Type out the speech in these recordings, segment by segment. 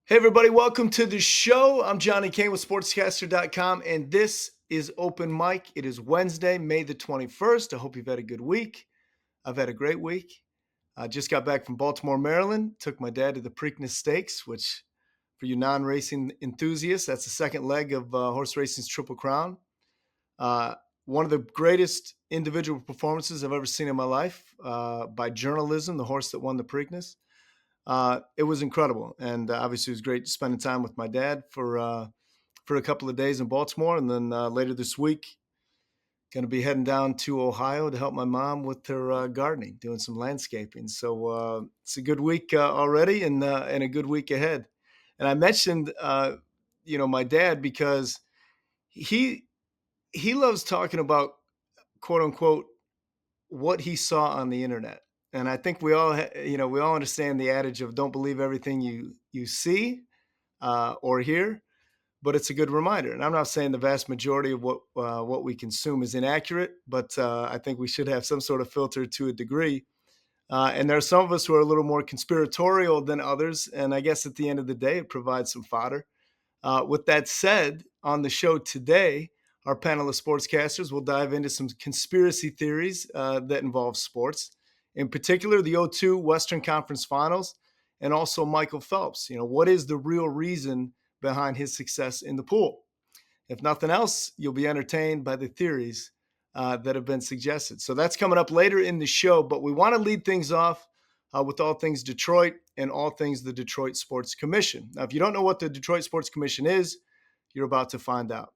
Hey, everybody, welcome to the show. I'm Johnny Kane with Sportscaster.com, and this is Open Mic. It is Wednesday, May the 21st. I hope you've had a good week. I've had a great week. I just got back from Baltimore, Maryland. Took my dad to the Preakness Stakes, which, for you non racing enthusiasts, that's the second leg of horse racing's Triple Crown. Uh, One of the greatest individual performances I've ever seen in my life by Journalism, the horse that won the Preakness. It was incredible, and obviously it was great spending time with my dad for a couple of days in Baltimore, and then later this week, going to be heading down to Ohio to help my mom with her gardening, doing some landscaping. So it's a good week already, and a good week ahead. And I mentioned, my dad because he he loves talking about quote unquote what he saw on the internet. And I think we all understand the adage of don't believe everything you see or hear, but it's a good reminder. And I'm not saying the vast majority of what we consume is inaccurate, but I think we should have some sort of filter to a degree. And there are some of us who are a little more conspiratorial than others, and I guess at the end of the day, it provides some fodder. With that said, on the show today, our panel of sportscasters will dive into some conspiracy theories that involve sports, in particular the '02 Western Conference Finals, and also Michael Phelps. What is the real reason behind his success in the pool? If nothing else, you'll be entertained by the theories that have been suggested. So that's coming up later in the show, but we want to lead things off with all things Detroit and all things the Detroit Sports Commission. Now, if you don't know what the Detroit Sports Commission is, you're about to find out.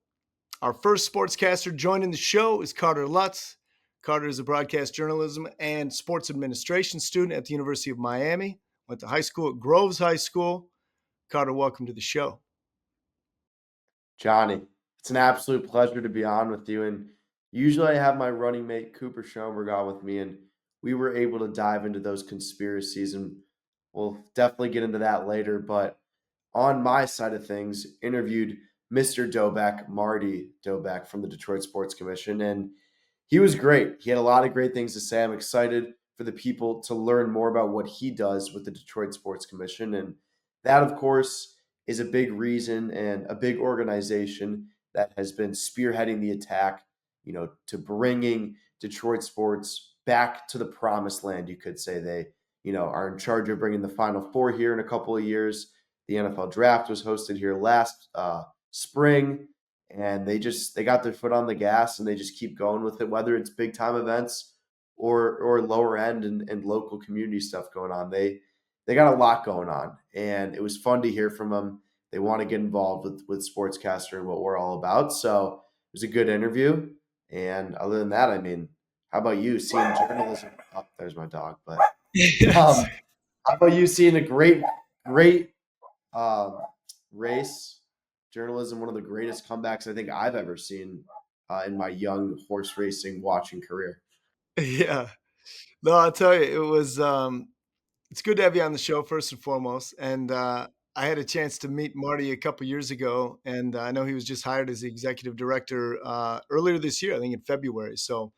Our first sportscaster joining the show is Carter Lutz. Carter is a broadcast journalism and sports administration student at the University of Miami. Went to high school at Groves High School. Carter, welcome to the show. Johnny, it's an absolute pleasure to be on with you. And usually I have my running mate Cooper Schoenberg on with me, and we were able to dive into those conspiracies, and we'll definitely get into that later. But on my side of things, interviewed Mr. Dobek, Marty Dobek from the Detroit Sports Commission, and he was great. He had a lot of great things to say. I'm excited for the people to learn more about what he does with the Detroit Sports Commission. And that, of course, is a big reason and a big organization that has been spearheading the attack, to bringing Detroit sports back to the promised land, you could say. They, are in charge of bringing the Final Four here in a couple of years. The NFL draft was hosted here last spring, and they got their foot on the gas and they just keep going with it, whether it's big time events or lower end and local community stuff going on. They got a lot going on, and it was fun to hear from them. They want to get involved with Sportscaster and what we're all about. So it was a good interview. And other than that, I mean, how about you seeing journalism? Oh, there's my dog. But Yes. how about you seeing a great um, race? Journalism, one of the greatest comebacks I think I've ever seen in my young horse racing watching career. Yeah. No, I'll tell you, it's good to have you on the show first and foremost. And I had a chance to meet Marty a couple years ago, and I know he was just hired as the executive director earlier this year, I think in February. So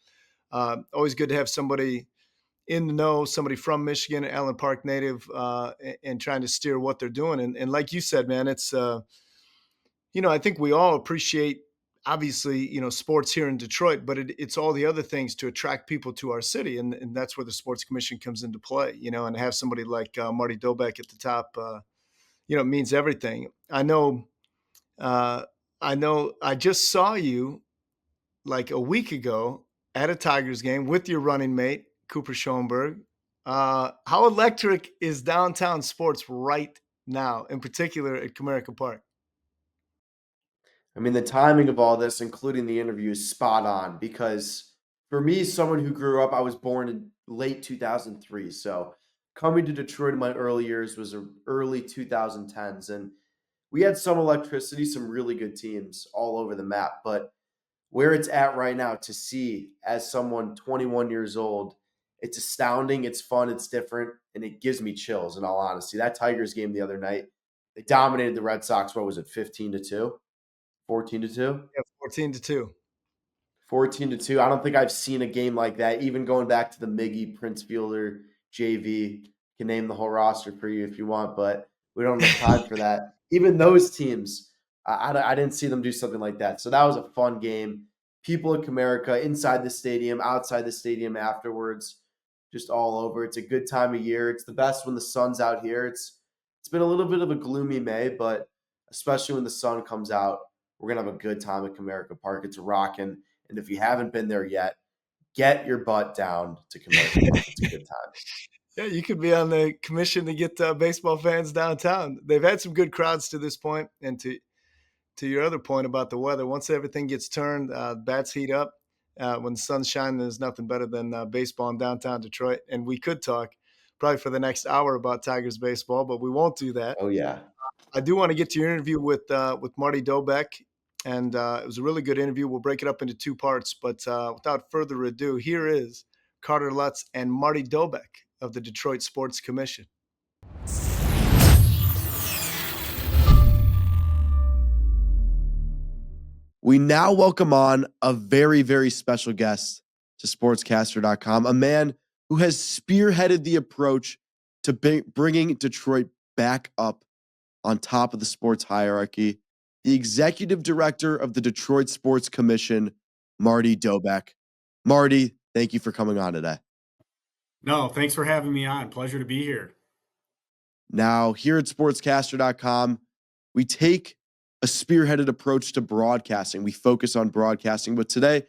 always good to have somebody in the know, somebody from Michigan, Allen Park native, and trying to steer what they're doing. And like you said, man, I think we all appreciate obviously, sports here in Detroit, but it's all the other things to attract people to our city. And that's where the sports commission comes into play, and to have somebody like Marty Dobek at the top, it means everything. Uh, I know I just saw you like a week ago at a Tigers game with your running mate, Cooper Schoenberg. How electric is downtown sports right now, in particular at Comerica Park? I mean, the timing of all this, including the interview, is spot on because for me, someone who grew up, I was born in late 2003. So coming to Detroit in my early years was early 2010s. And we had some electricity, some really good teams all over the map. But where it's at right now to see as someone 21 years old, it's astounding, it's fun, it's different, and it gives me chills in all honesty. That Tigers game the other night, they dominated the Red Sox. What was it, 15-2? 14-2? Yeah, 14-2. 14-2. I don't think I've seen a game like that, even going back to the Miggy, Prince Fielder, JV. Can name the whole roster for you if you want, but We don't have time for that. Even those teams, I didn't see them do something like that. So that was a fun game. People at Comerica inside the stadium, outside the stadium afterwards, just all over. It's a good time of year. It's the best when the sun's out here. It's been a little bit of a gloomy May, but especially when the sun comes out, we're gonna have a good time at Comerica Park. It's rocking. And if you haven't been there yet, get your butt down to Comerica Park. It's a good time. Yeah, you could be on the commission to get baseball fans downtown. They've had some good crowds to this point, and to your other point about the weather, once everything gets turned, bats heat up. When the sun's shining, there's nothing better than baseball in downtown Detroit. And we could talk probably for the next hour about Tigers baseball, but we won't do that. Oh yeah. I do want to get to your interview with Marty Dobek, and it was a really good interview. We'll break it up into two parts, but without further ado, here is Carter Lutz and Marty Dobek of the Detroit Sports Commission. We now welcome on a very, very special guest to Sportscaster.com, a man who has spearheaded the approach to bringing Detroit back up on top of the sports hierarchy, the executive director of the Detroit Sports Commission, Marty Dobek. Marty, thank you for coming on today. No, thanks for having me on. Pleasure to be here. Now, here at Sportscaster.com, we take a spearheaded approach to broadcasting. We focus on broadcasting, but today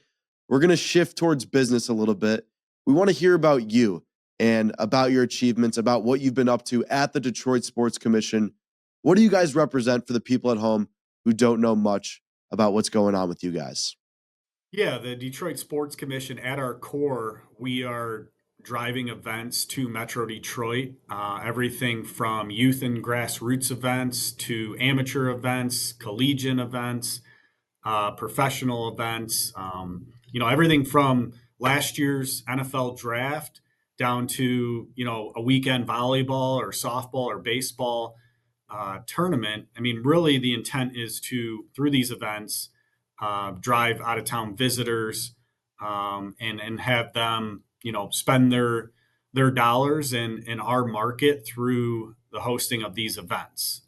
we're going to shift towards business a little bit. We want to hear about you and about your achievements, about what you've been up to at the Detroit Sports Commission. What do you guys represent for the people at home who don't know much about what's going on with you guys? Yeah, the Detroit Sports Commission, at our core, we are driving events to Metro Detroit, everything from youth and grassroots events to amateur events, collegiate events, professional events, everything from last year's NFL draft down to, a weekend volleyball or softball or baseball tournament. I mean, really, the intent is to, through these events, drive out of town visitors and have them, spend their dollars in our market through the hosting of these events.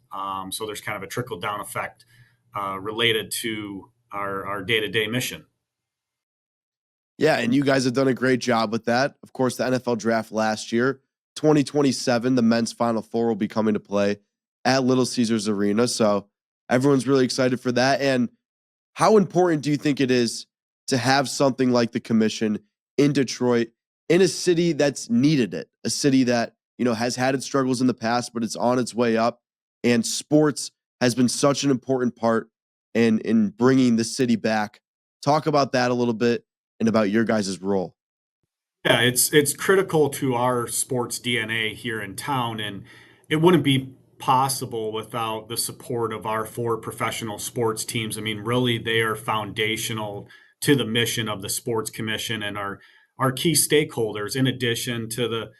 So there's kind of a trickle down effect related to our day to day mission. Yeah, and you guys have done a great job with that. Of course, the NFL draft last year, 2027, the men's Final Four will be coming to play at Little Caesars Arena. So everyone's really excited for that. And how important do you think it is to have something like the commission in Detroit, in a city that's needed it, a city that, has had its struggles in the past, but it's on its way up. And sports has been such an important part in bringing the city back. Talk about that a little bit and about your guys' role. Yeah, it's critical to our sports DNA here in town, and it wouldn't be possible without the support of our four professional sports teams. I mean, really, they are foundational to the mission of the Sports Commission and our key stakeholders, in addition to the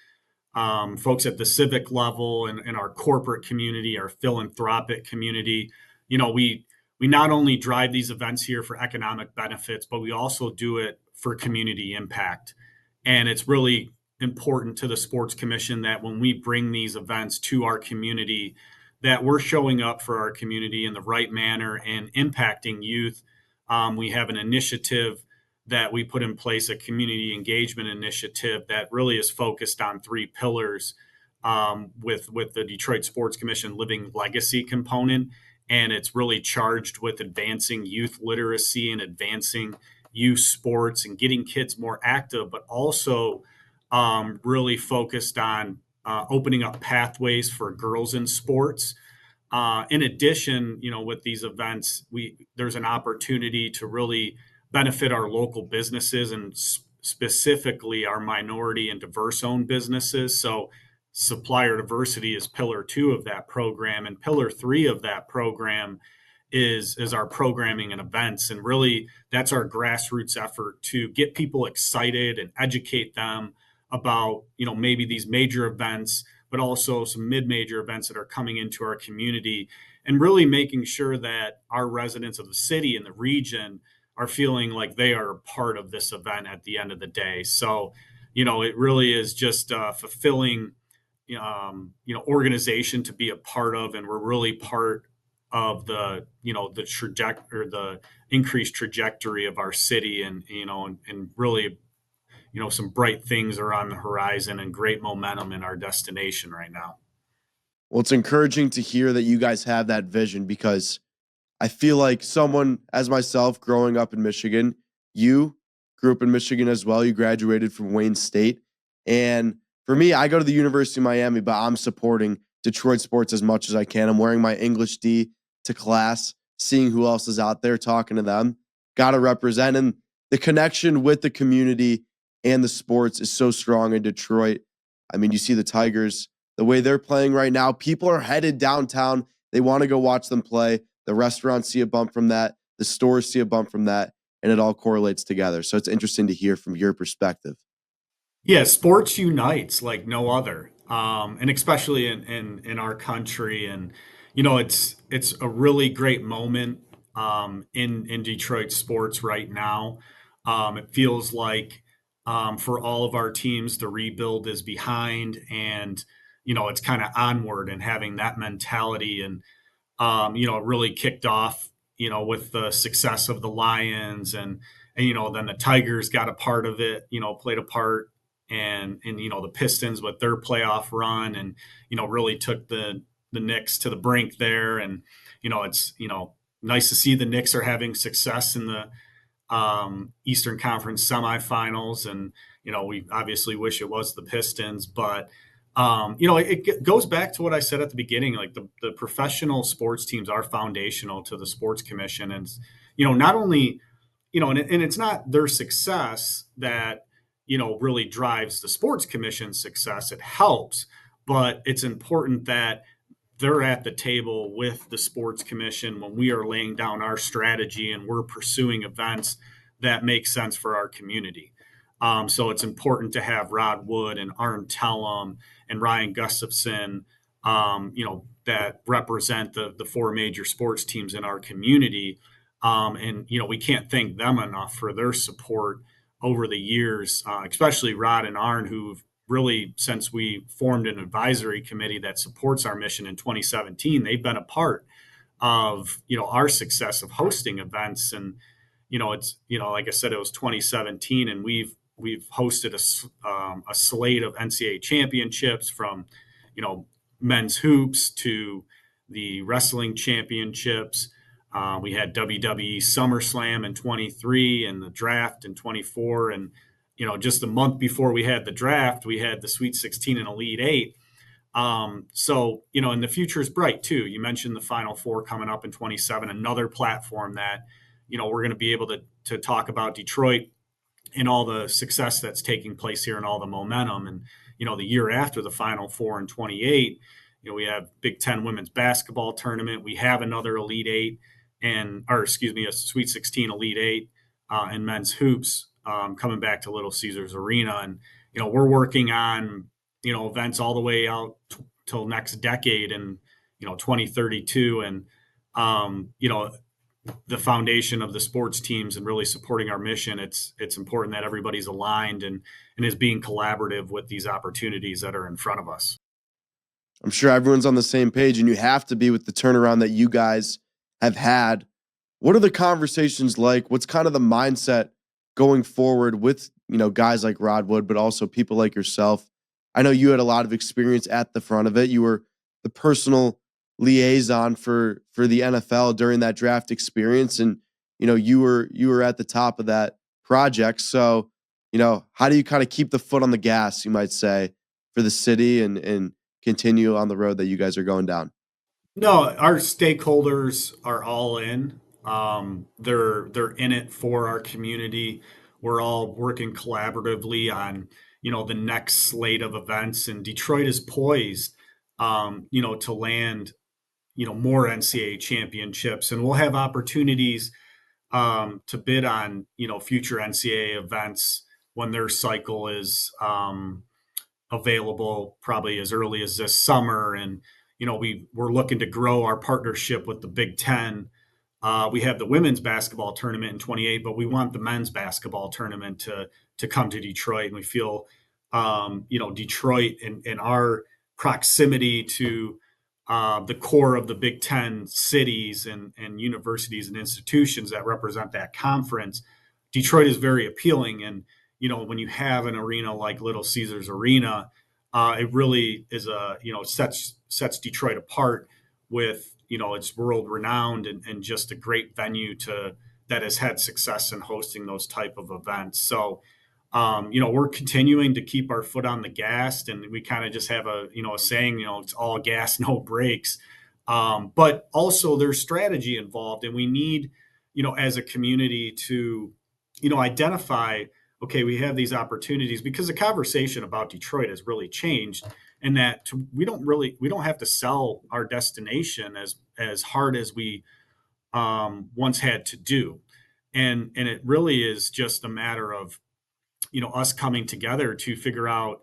folks at the civic level and our corporate community, our philanthropic community. We not only drive these events here for economic benefits, but we also do it for community impact. And it's really important to the Sports Commission that when we bring these events to our community, that we're showing up for our community in the right manner and impacting youth. We have an initiative that we put in place, a community engagement initiative that really is focused on three pillars, with the Detroit Sports Commission Living Legacy component. And it's really charged with advancing youth literacy and advancing youth sports and getting kids more active, but also really focused on opening up pathways for girls in sports. In addition, with these events, there's an opportunity to really benefit our local businesses and specifically our minority and diverse owned businesses. So supplier diversity is pillar 2 of that program, and pillar 3 of that program is our programming and events. And really, that's our grassroots effort to get people excited and educate them about, maybe these major events, but also some mid-major events that are coming into our community, and really making sure that our residents of the city and the region are feeling like they are a part of this event at the end of the day. So, it really is just fulfilling, organization to be a part of, and we're really part of the trajectory or the increased trajectory of our city, and really, some bright things are on the horizon and great momentum in our destination right now. Well, it's encouraging to hear that you guys have that vision because I feel like someone as myself growing up in Michigan, you grew up in Michigan as well. You graduated from Wayne State. And for me, I go to the University of Miami, but I'm supporting Detroit sports as much as I can. I'm wearing my English D to class, seeing who else is out there, talking to them. Got to represent. And the connection with the community and the sports is so strong in Detroit. I mean, you see the Tigers, the way they're playing right now. People are headed downtown. They want to go watch them play. The restaurants see a bump from that. The stores see a bump from that. And it all correlates together. So it's interesting to hear from your perspective. Yeah, sports unites like no other, and especially in our country. And it's a really great moment in Detroit sports right now. It feels like for all of our teams, the rebuild is behind, and it's kind of onward and having that mentality. And it really kicked off, with the success of the Lions, and then the Tigers got a part of it, played a part, and the Pistons with their playoff run, and really took the Knicks to the brink there. And it's nice to see the Knicks are having success in the Eastern Conference semifinals, and we obviously wish it was the Pistons, but it goes back to what I said at the beginning. Like the professional sports teams are foundational to the sports commission, and not only and it's not their success that really drives the sports commission's success. It helps, but it's important that they're at the table with the sports commission when we are laying down our strategy and we're pursuing events that make sense for our community. So it's important to have Rod Wood and Arn Tellum and Ryan Gustafson, that represent the four major sports teams in our community. And we can't thank them enough for their support over the years, especially Rod and Arn, who've really, since we formed an advisory committee that supports our mission in 2017, they've been a part of our success of hosting events. And it's like I said, it was 2017, and we've hosted a slate of NCAA championships, from men's hoops to the wrestling championships. We had WWE SummerSlam in 23 and the draft in 24. And, just a month before we had the draft, we had the Sweet 16 and Elite Eight. So, and the future is bright too. You mentioned the Final Four coming up in 27, another platform that, we're going to be able to talk about Detroit and all the success that's taking place here and all the momentum. And, the year after the Final Four in 28, we have Big Ten women's basketball tournament. We have another Elite Eight a Sweet 16 Elite Eight in men's hoops coming back to Little Caesars Arena. And, we're working on, events all the way out till next decade and, 2032. And, the foundation of the sports teams and really supporting our mission, it's important that everybody's aligned and is being collaborative with these opportunities that are in front of us. I'm sure everyone's on the same page, and you have to be with the turnaround that you guys have had. What are the conversations like? What's kind of the mindset going forward with, guys like Rod Wood, but also people like yourself? I know you had a lot of experience at the front of it. You were the personal liaison for the NFL during that draft experience, and you were at the top of that project. So, how do you kind of keep the foot on the gas, you might say, for the city and continue on the road that you guys are going down? No, our stakeholders are all in. They're in it for our community. We're all working collaboratively on the next slate of events, and Detroit is poised to land more NCAA championships, and we'll have opportunities to bid on future NCAA events when their cycle is available, probably as early as this summer. And we're looking to grow our partnership with the Big Ten. We have the women's basketball tournament in 28, but we want the men's basketball tournament to come to Detroit. And we feel Detroit and our proximity to the core of the Big Ten cities and universities and institutions that represent that conference, Detroit is very appealing. And when you have an arena like Little Caesars Arena, it really is sets Detroit apart with it's world renowned and just a great venue that has had success in hosting those type of events. So we're continuing to keep our foot on the gas, and we kind of just have a saying, it's all gas, no brakes. But also there's strategy involved, and we need, as a community to, identify, okay, we have these opportunities because the conversation about Detroit has really changed, and that we don't have to sell our destination as hard as we once had to do. And it really is just a matter of us coming together to figure out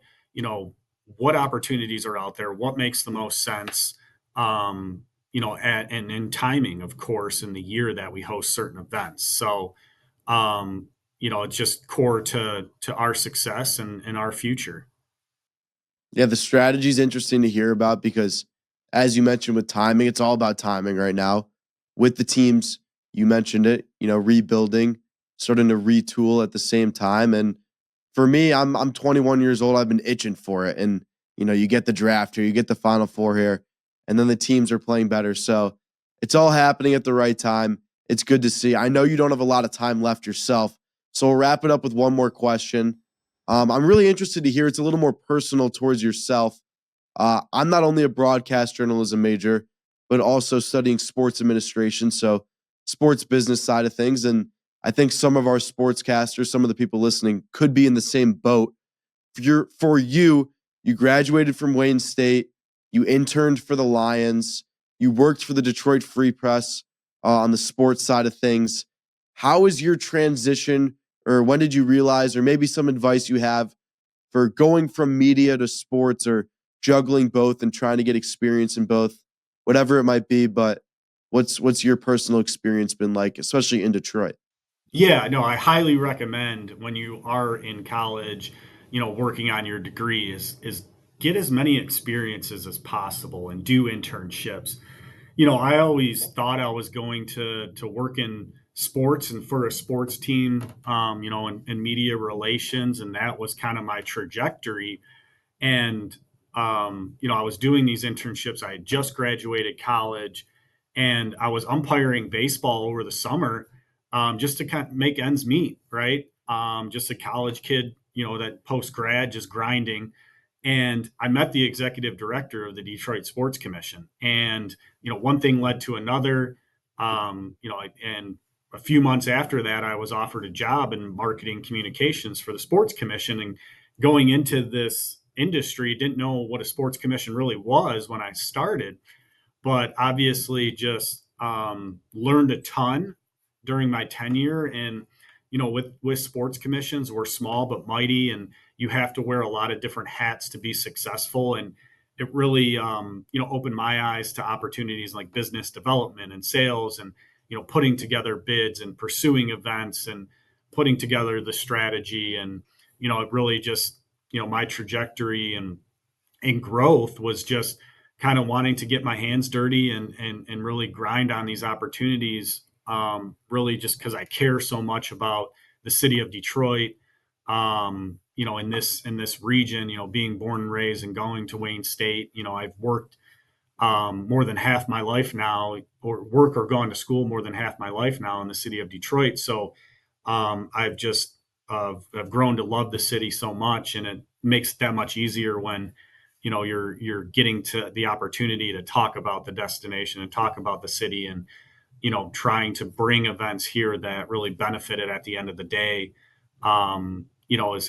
what opportunities are out there, what makes the most sense, and in timing, of course, in the year that we host certain events. So it's just core to our success and our future. Yeah, the strategy is interesting to hear about because, as you mentioned with timing, it's all about timing right now. With the teams, you mentioned it, rebuilding, starting to retool at the same time. And for me, I'm 21 years old. I've been itching for it. And, you get the draft here, you get the Final Four here, and then the teams are playing better. So it's all happening at the right time. It's good to see. I know you don't have a lot of time left yourself. So we'll wrap it up with one more question. I'm really interested to hear. It's a little more personal towards yourself. I'm not only a broadcast journalism major, but also studying sports administration. So sports business side of things. And I think some of our sportscasters, some of the people listening could be in the same boat. For you, you graduated from Wayne State, you interned for the Lions, you worked for the Detroit Free Press on the sports side of things. How is your transition, or when did you realize, or maybe some advice you have for going from media to sports, or juggling both and trying to get experience in both, whatever it might be? But what's your personal experience been like, especially in Detroit? Yeah, no, I highly recommend when you are in college, working on your degree is get as many experiences as possible and do internships. I always thought I was going to work in sports and for a sports team, in media relations, and that was kind of my trajectory. And I was doing these internships. I had just graduated college, and I was umpiring baseball over the summer, just to kind of make ends meet, right? Just a college kid, that post grad just grinding. And I met the executive director of the Detroit Sports Commission, and one thing led to another. And a few months after that, I was offered a job in marketing communications for the Sports Commission, and going into this industry, didn't know what a sports commission really was when I started, but obviously just learned a ton during my tenure. And with sports commissions, we're small but mighty, and you have to wear a lot of different hats to be successful. And it really opened my eyes to opportunities like business development and sales, and putting together bids and pursuing events and putting together the strategy. And it really just my trajectory and growth was just kind of wanting to get my hands dirty and really grind on these opportunities, really just because I care so much about the city of Detroit, in this region, being born and raised and going to Wayne State. I've worked more than half my life now, or gone to school more than half my life now in the city of Detroit. So I've just I've grown to love the city so much, and it makes it that much easier when you're getting to the opportunity to talk about the destination and talk about the city, and trying to bring events here that really benefit it at the end of the day.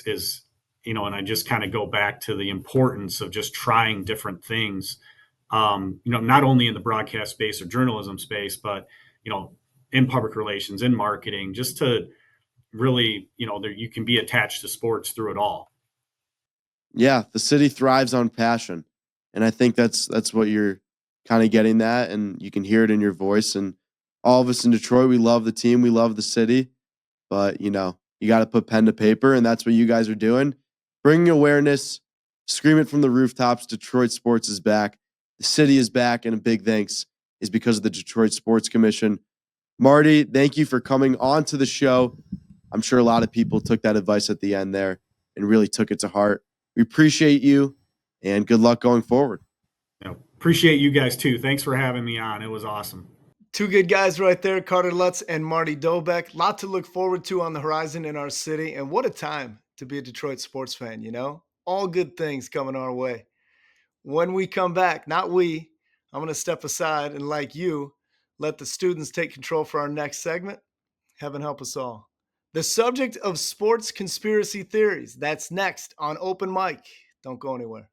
Is and I just kind of go back to the importance of just trying different things, not only in the broadcast space or journalism space, but in public relations, in marketing, just to really, you can be attached to sports through it all. Yeah, the city thrives on passion. And I think that's what you're kind of getting at, and you can hear it in your voice. And all of us in Detroit, we love the team, we love the city, but you got to put pen to paper, and that's what you guys are doing. Bringing awareness Scream it from the rooftops. Detroit sports is back. The city is back, and a big thanks is because of the Detroit Sports Commission. Marty, thank you for coming on to the show. I'm sure a lot of people took that advice at the end there and really took it to heart. We appreciate you, and good luck going forward. Appreciate you guys too. Thanks for having me on. It was awesome. Two good guys right there, Carter Lutz and Marty Dobek. Lot to look forward to on the horizon in our city. And what a time to be a Detroit sports fan, you know? All good things coming our way. When we come back, not we, I'm going to step aside and, like you, let the students take control for our next segment. Heaven help us all. The subject of sports conspiracy theories. That's next on Open Mic. Don't go anywhere.